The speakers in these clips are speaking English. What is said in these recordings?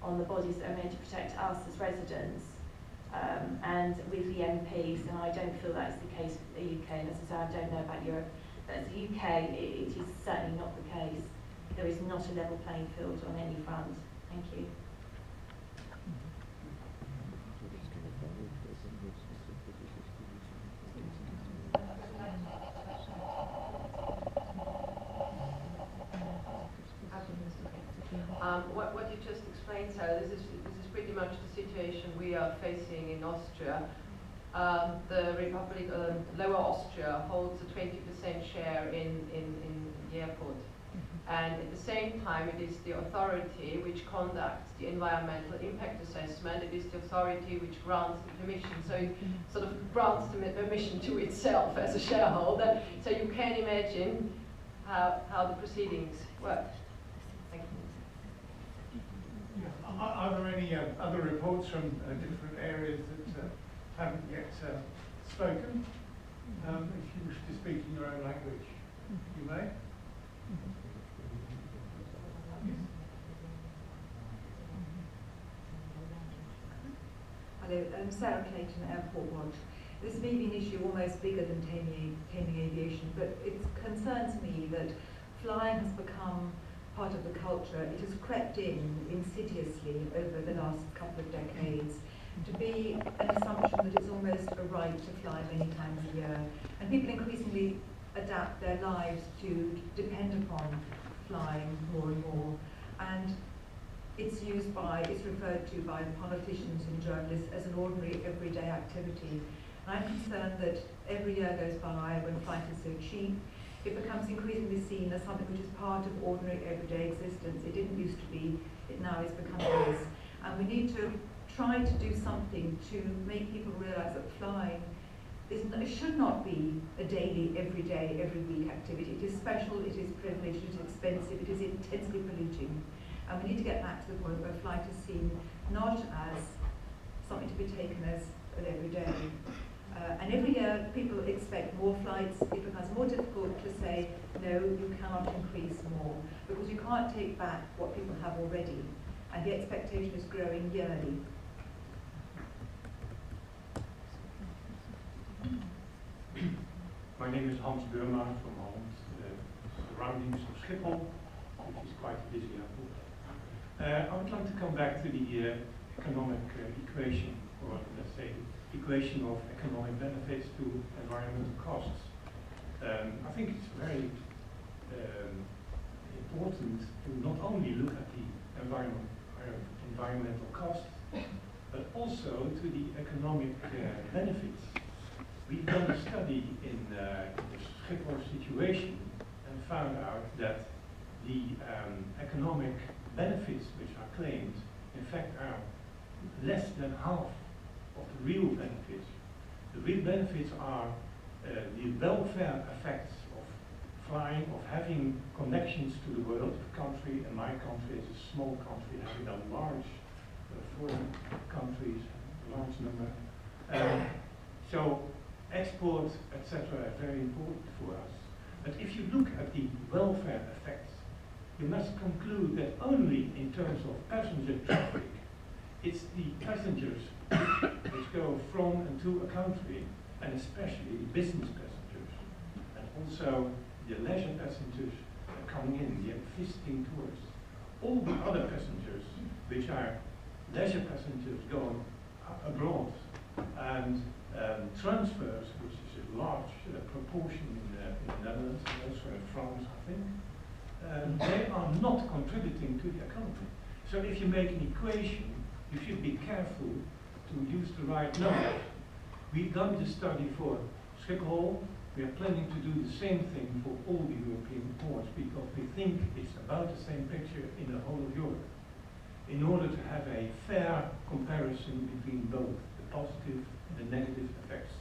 on the bodies that are meant to protect us as residents, and with the MPs, and I don't feel that's the case with the UK, and as I say, I don't know about Europe, but as the UK, it is certainly not the case. There is not a level playing field on any front. Thank you. What you just explained, Sarah, this is pretty much the situation we are facing in Austria. The Republic, Lower Austria holds a 20% share in the airport. And at the same time, it is the authority which conducts the environmental impact assessment. It is the authority which grants the permission. So it sort of grants the permission to itself as a shareholder. So you can imagine how the proceedings work. Thank you. Yeah. Are there any other reports from different areas that haven't yet spoken? If you wish to speak in your own language, you may. Hello, I'm Sarah Clayton, Airport Watch. This may be an issue almost bigger than taming aviation, but it concerns me that flying has become part of the culture. It has crept in insidiously over the last couple of decades to be an assumption that it's almost a right to fly many times a year. And people increasingly adapt their lives to depend upon flying more and more. And it's referred to by politicians and journalists as an ordinary, everyday activity. And I'm concerned that every year goes by when flight is so cheap, it becomes increasingly seen as something which is part of ordinary, everyday existence. It didn't used to be, it now is becoming this. And we need to try to do something to make people realise that flying it should not be a daily, every day, every week activity. It is special, it is privileged, it is expensive, it is intensely polluting. And we need to get back to the point where flight is seen not as something to be taken as an everyday. And every year people expect more flights. It becomes more difficult to say, no, you cannot increase more, because you can't take back what people have already. And the expectation is growing yearly. My name is Hans Burma from Holland, surroundings of Schiphol, which is quite a busy airport. I would like to come back to the economic equation, or let's say equation of economic benefits to environmental costs. I think it's very important to not only look at the environmental costs, but also to the economic benefits. We've done a study in the Schiphol situation and found out that the economic benefits which are claimed, in fact, are less than half of the real benefits. The real benefits are the welfare effects of flying, of having connections to the world. The country, and my country is a small country, having a large foreign countries, large number. So export, etc., are very important for us. But if you look at the welfare effects, you must conclude that only in terms of passenger traffic, it's the passengers which go from and to a country, and especially the business passengers, and also the leisure passengers coming in, the visiting tourists. All the other passengers, which are leisure passengers going abroad, and transfers, which is a large proportion in the Netherlands and also in France, I think, they are not contributing to the economy. So if you make an equation, you should be careful to use the right numbers. We've done this study for Schiphol. We are planning to do the same thing for all the European ports, because we think it's about the same picture in the whole of Europe, in order to have a fair comparison between both the positive and the negative effects.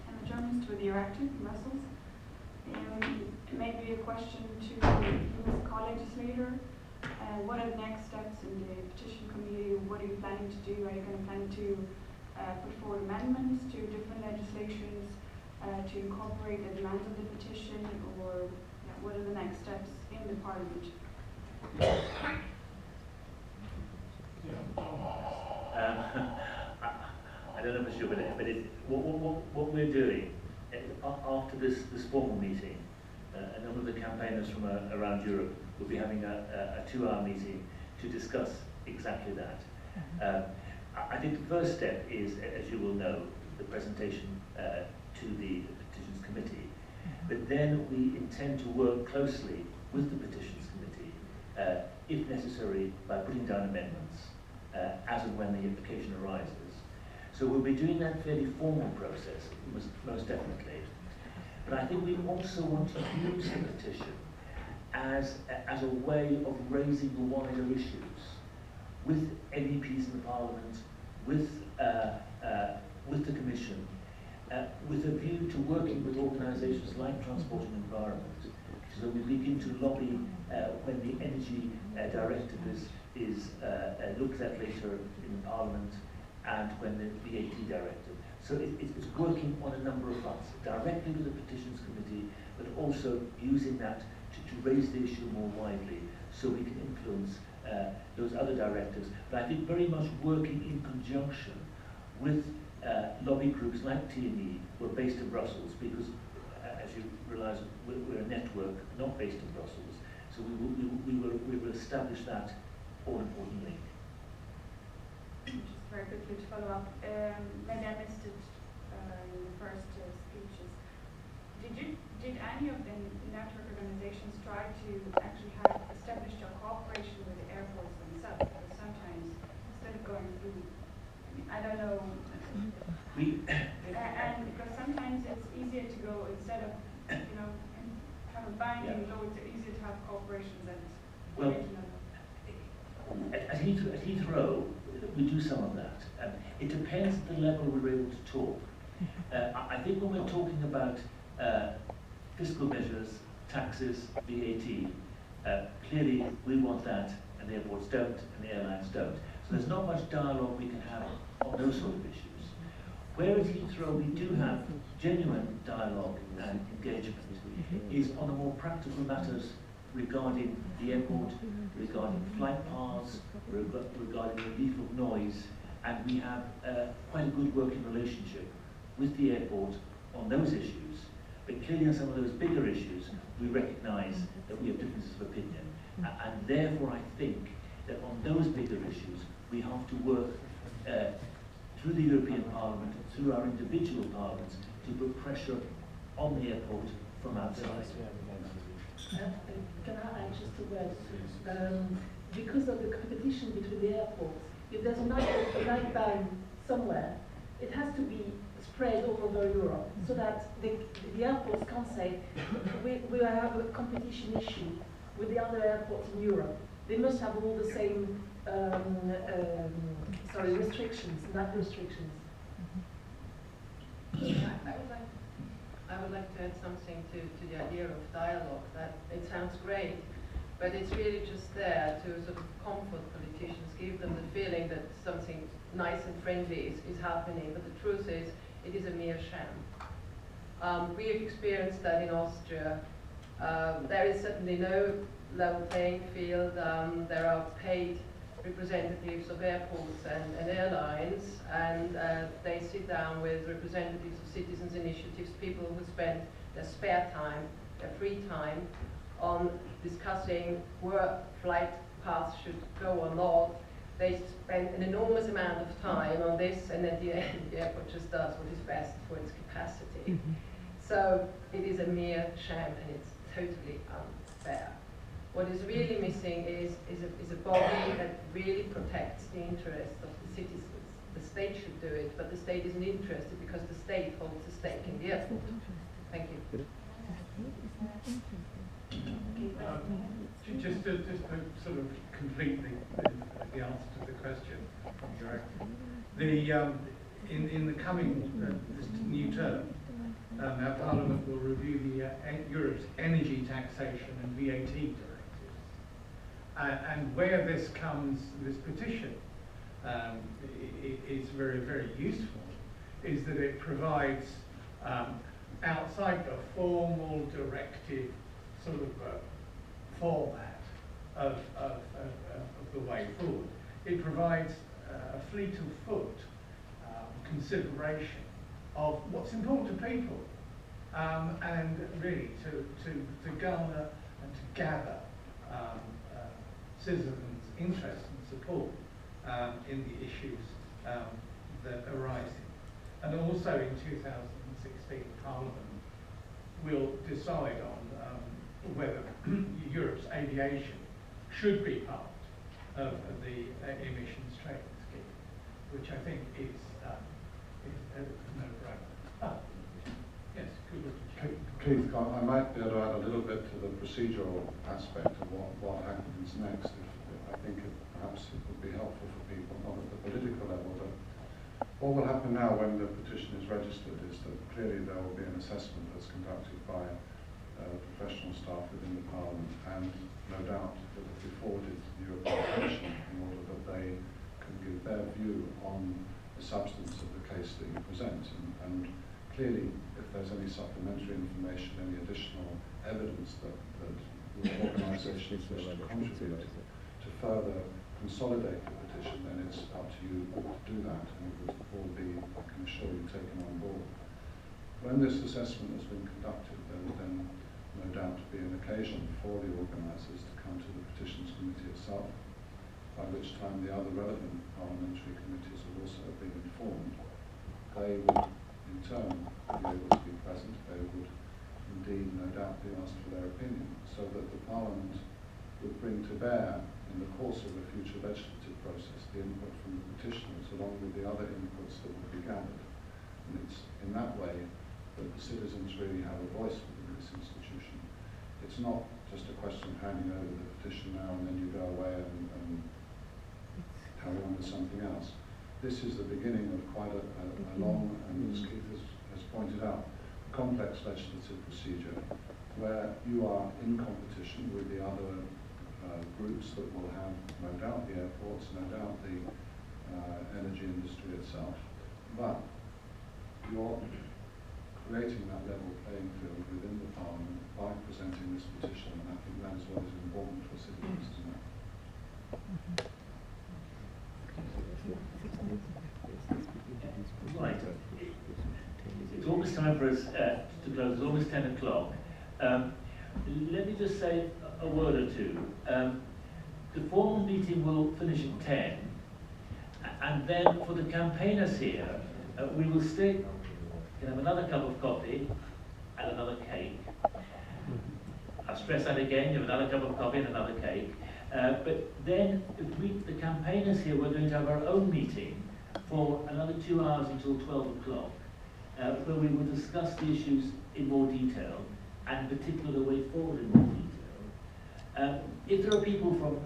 I'm a journalist with Euraction from Brussels. It may be a question to you as a co-legislator. What are the next steps in the Petition Committee? What are you planning to do? Are you going to plan to put forward amendments to different legislation to incorporate the demands of the petition, or what are the next steps in the Parliament? I don't know for sure, but what we're doing after this formal meeting, a number of the campaigners from around Europe will be having a 2-hour meeting to discuss exactly that. I think the first step is, as you will know, the presentation to the Petitions Committee. But then we intend to work closely with the Petitions Committee, if necessary, by putting down amendments as and when the implication arises. So we'll be doing that fairly formal process, most definitely. But I think we also want to use the petition as a way of raising the wider issues with MEPs in the Parliament, with the Commission, with a view to working with organisations like Transport and Environment, so that we begin to lobby when the Energy Directive is looked at later in Parliament, and when the VAT Directive. So it's working on a number of fronts, directly with the Petitions Committee, but also using that to raise the issue more widely, so we can influence those other directives. But I think very much working in conjunction with lobby groups like TME, who are based in Brussels, because as you realise, we're a network not based in Brussels. So we will establish that all-important link. Just very quickly to follow up, maybe I missed it in the first speeches. Did any of the network organizations try to actually have established a cooperation with the airports themselves? Because sometimes, instead of going through, I don't know, and because sometimes it's easier to go, instead of, have a binding law, it's easier to have cooperations and regional. At Heathrow, we do some of that. It depends on the level we're able to talk. I think when we're talking about fiscal measures, taxes, VAT, clearly we want that, and the airports don't, and the airlines don't. So there's not much dialogue we can have on those sort of issues. Where at Heathrow we do have genuine dialogue and engagement is on the more practical matters regarding the airport, regarding flight paths, regarding relief of noise, and we have quite a good working relationship with the airport on those issues. But clearly on some of those bigger issues, we recognise that we have differences of opinion. And therefore I think that on those bigger issues, we have to work through the European Parliament, through our individual parliaments, to put pressure on the airport from outside. Can I add just a word? Because of the competition between the airports, if there's a night ban somewhere, it has to be spread all over Europe, so that the airports can't say, we have a competition issue with the other airports in Europe. They must have all the same restrictions, not restrictions. I would like to add something to the idea of dialogue. That it sounds great, but it's really just there to sort of comfort politicians, give them the feeling that something nice and friendly is happening. But the truth is, it is a mere sham. We have experienced that in Austria. There is certainly no level playing field. There are paid representatives of airports and airlines, and they sit down with representatives of citizens' initiatives, people who spend their spare time, their free time, on discussing where flight paths should go or not. They spend an enormous amount of time on this, and at the end the airport just does what is best for its capacity. So it is a mere sham, and it's totally unfair. What is really missing is a body that really protects the interests of the citizens. The state should do it, but the state isn't interested because the state holds a stake in the airport. Thank you. Just to sort of complete the answer to the question, in the coming this new term, our Parliament will review Europe's energy taxation and VAT directives. And where this petition is very, very useful, is that it provides outside the formal directive sort of format of the way forward. It provides a fleet of foot consideration of what's important to people, and really to garner and to gather citizens' interest and support in the issues that arise. And also in 2016, Parliament will decide on whether Europe's aviation should be part of the emissions trading scheme, which I think is a no-brainer. Yes, good. Keith, I might be able to add a little bit to the procedural aspect of what happens next. I think perhaps it would be helpful for people, not at the political level, but what will happen now when the petition is registered is that clearly there will be an assessment that's conducted by professional staff within the Parliament, and no doubt it will be forwarded to the European Commission in order that they can give their view on the substance of the case that you present. And clearly, if there's any supplementary information, any additional evidence that your organisations wish to contribute to further consolidate the petition, then it's up to you to do that, and it will all be, I can assure you, taken on board. When this assessment has been conducted, there will then no doubt be an occasion for the organisers to come to the Petitions Committee itself, by which time the other relevant parliamentary committees will also have been informed. They would in turn be able to be present. They would indeed no doubt be asked for their opinion, so that the Parliament would bring to bear in the course of the future legislative process the input from the petitioners along with the other inputs that would be gathered. And it's in that way that the citizens really have a voice within this institution. It's not just a question of handing over the petition now and then you go away and carry on with something else. This is the beginning of quite a long, and as Keith has pointed out, complex legislative procedure where you are in competition with the other groups that will have, no doubt, the airports, no doubt the energy industry itself, but you're creating that level playing field within the Parliament by presenting this petition, and I think that is what is important for citizens to know. Right. It's almost time for us to close. It's almost 10 o'clock. Let me just say a word or two. The formal meeting will finish at 10, and then for the campaigners here, we will stay, can have another cup of coffee and another cake. I'll stress that again, you have another cup of coffee and another cake. But then, the campaigners here, we're going to have our own meeting for another 2 hours until 12 o'clock, where we will discuss the issues in more detail, and in particular the way forward in more detail. If there are people from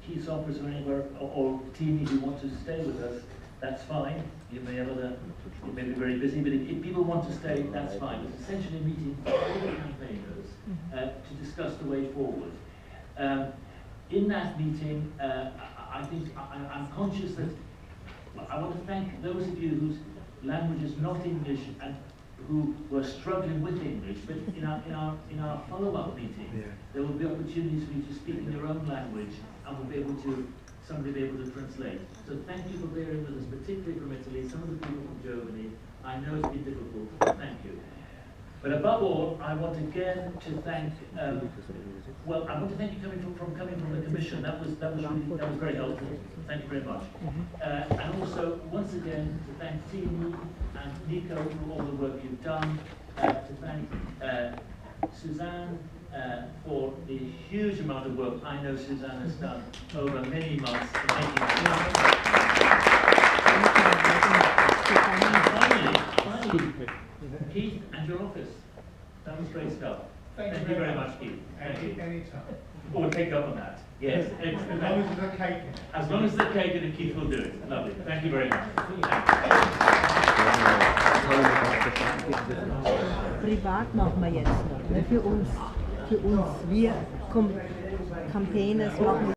Keith's office or anywhere, or team who want to stay with us, that's fine. You may have you may be very busy, but if people want to stay, that's fine. It's essentially a meeting for all the campaigners to discuss the way forward. In that meeting, I think I'm conscious that I want to thank those of you whose language is not English and who were struggling with English, but in our follow-up meeting, there will be opportunities for you to speak in your own language, and we'll be able to, somebody will be able to translate. So thank you for bearing with us, particularly from Italy, some of the people from Germany. I know it's been difficult, thank you. But above all, I want again to thank, well, I want to thank you coming from the Commission. That was very helpful. Thank you very much. And also, once again, to thank Tini and Nico for all the work you've done. To thank Suzanne for the huge amount of work I know Suzanne has done over many months in making finally, Keith and your office. That was great stuff. Thank you very much, Keith. Anytime. We'll take up on that. Yes. As long as there's a cake. As long as there's a cake, and Keith will do it. Lovely. Thank you very much. Privat machen wir jetzt noch. Für uns, wir Campaigners machen